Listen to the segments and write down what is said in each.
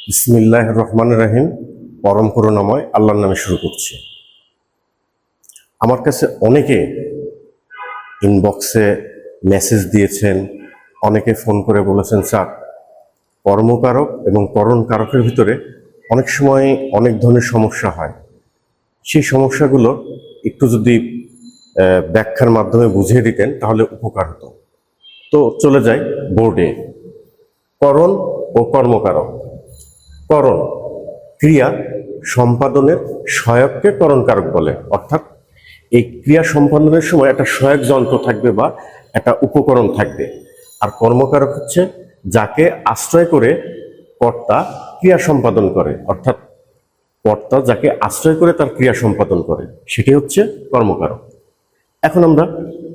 বিসমিল্লাহির রহমানির রহিম। পরম করুণাময় আল্লাহর নামে শুরু করছি। আমার কাছে অনেকে ইনবক্সে মেসেজ দিয়েছেন, অনেকে ফোন করে বলেছেন, স্যার কর্মকারক এবং করণ কারকের ভিতরে অনেক সময় অনেক ধরনের সমস্যা হয়, সেই সমস্যাগুলো একটু যদি ব্যাখ্যার মাধ্যমে বুঝিয়ে দিতেন তাহলে উপকার হতো। তো চলে যাই বোর্ডে। করণ ও কর্মকারক। করণ ক্রিয়া সম্পাদনের সহায়ককে করণ কারক বলে, অর্থাৎ এই ক্রিয়া সম্পাদনের সময় একটা সহায়ক যন্ত্র থাকবে বা একটা উপকরণ থাকবে। আর কর্মকারক হচ্ছে যাকে আশ্রয় করে কর্তা ক্রিয়া সম্পাদন করে, অর্থাৎ কর্তা যাকে আশ্রয় করে তার ক্রিয়া সম্পাদন করে, সেটি হচ্ছে কর্মকারক। এখন আমরা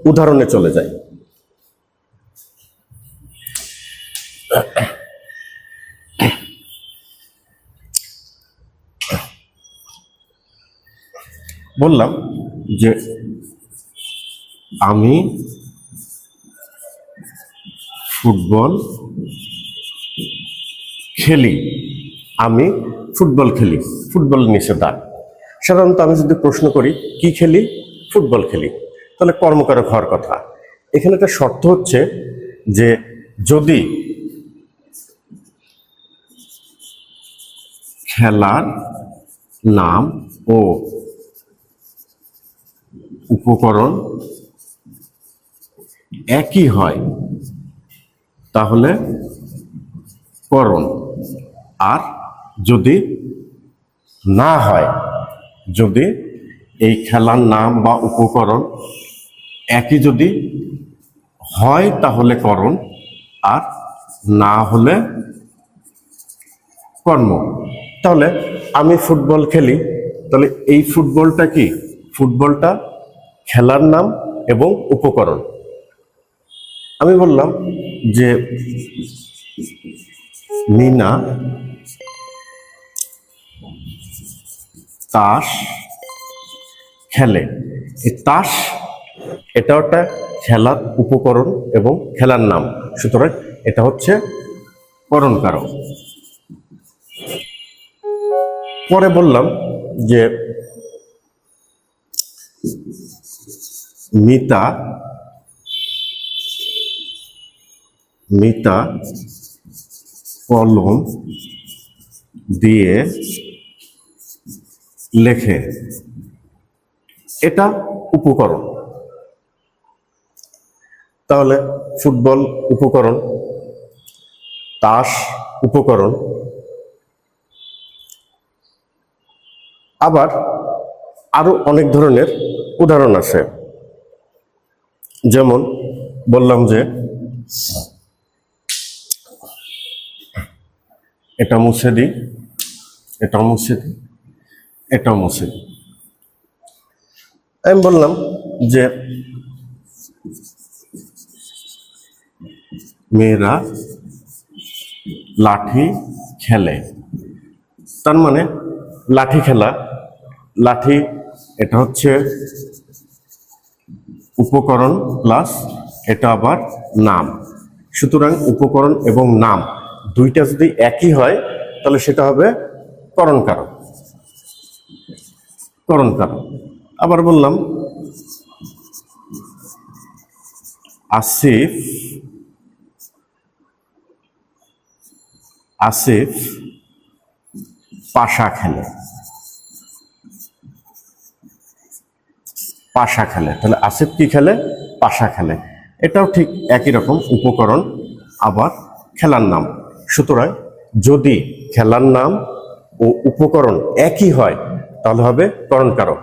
উদাহরণে চলে যাই। বললাম যে আমি ফুটবল খেলি। আমি ফুটবল খেলি, ফুটবল নিষেধাজ্ঞা। সাধারণত আমি যদি প্রশ্ন করি কি খেলি, ফুটবল খেলি, তাহলে কর্মকারক হওয়ার কথা। এখানে একটা শর্ত হচ্ছে যে যদি খেলার নাম ও উপকরণ একই হয় তাহলে করণ, আর যদি না হয়, যদি এই খেলার নাম বা উপকরণ একই যদি হয় তাহলে করণ, আর না হলে কর্ম। তাহলে আমি ফুটবল খেলি, তাহলে এই ফুটবলটা কি? ফুটবলটা খেলার নাম এবং উপকরণ। আমি বললাম যে মিনা তাস খেলে। এই তাস এটাও একটা খেলার উপকরণ এবং খেলার নাম, সুতরাং এটা হচ্ছে করণ কারক। পরে বললাম যে মিতা কলম দিয়ে লেখে। এটা উপকরণ। তাহলে ফুটবল উপকরণ, তাস উপকরণ। আবার আরো অনেক ধরনের উদাহরণ আছে, যেমন বললাম যে এটা মুছে দিই, এটা মুছে দিই, এটা মুছে দিই। আমি বললাম যে মেয়েরা লাঠি খেলে। তার মানে লাঠি খেলা, লাঠি এটা হচ্ছে উপকরণ প্লাস এটা আবার নাম। সুতরাং উপকরণ এবং নাম দুইটা যদি একই হয় তাহলে সেটা হবে করণ কারক। করণ কারক। আবার বললাম আসিফ পাশা খেলে। পাশা খেলে, তাহলে আসিফ কি খেলে? পাশা খেলে। এটাও ঠিক একই রকম উপকরণ আবার খেলার নাম। সুতরাং যদি খেলার নাম ও উপকরণ একই হয় তাহলে হবে করণ কারক,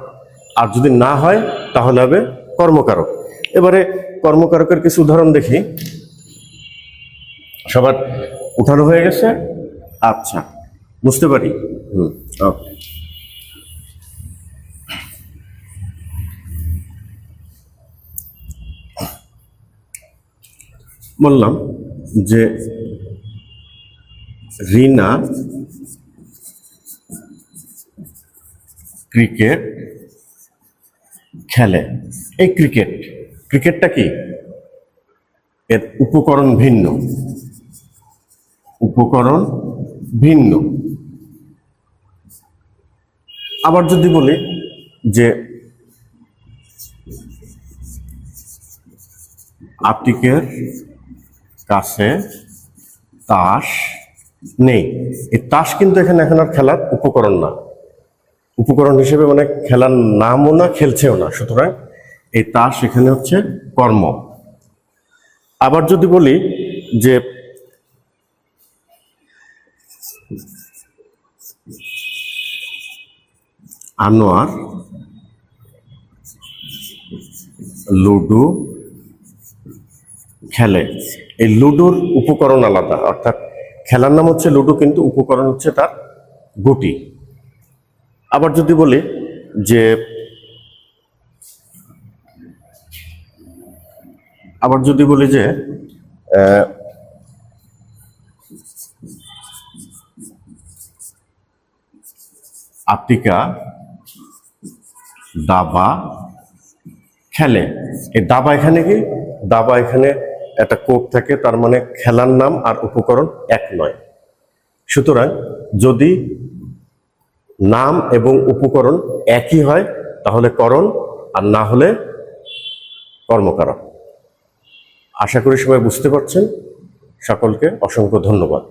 আর যদি না হয় তাহলে হবে কর্মকারক। এবারে কর্মকারকের কিছু উদাহরণ দেখি। সবার উঠানো হয়ে গেছে? আচ্ছা, বুঝতে পারি। ওকে। বললাম যে রিনা ক্রিকেট খেলে। এই ক্রিকেটটা কি? এর উপকরণ ভিন্ন। উপকরণ ভিন্ন। আবার যদি বলি যে আতিকের কাছে তাস নেই, এই তাস কিন্তু এখানে এখন আর খেলার উপকরণ না, উপকরণ হিসেবে মানে খেলার নামও না, খেলছেও না, সুতরাং এই তাস এখানে হচ্ছে কর্ম। আবার যদি বলি যে আনোয়ার লুডো খেলে, এই লুডোর উপকরণ আলাদা, অর্থাৎ খেলার নাম হচ্ছে লুডো কিন্তু উপকরণ হচ্ছে তার গুটি। আবার যদি বলি যে আতিকা দাবা খেলে, এই দাবা এখানে কি, দাবা এখানে একটা কোপ থাকে, তার মানে খেলার নাম আর উপকরণ এক নয়। সুতরাং যদি নাম এবং উপকরণ একই হয় তাহলে করণ, আর না হলে কর্মকারক। আশা করি সবাই বুঝতে পারছেন। সকলকে অসংখ্য ধন্যবাদ।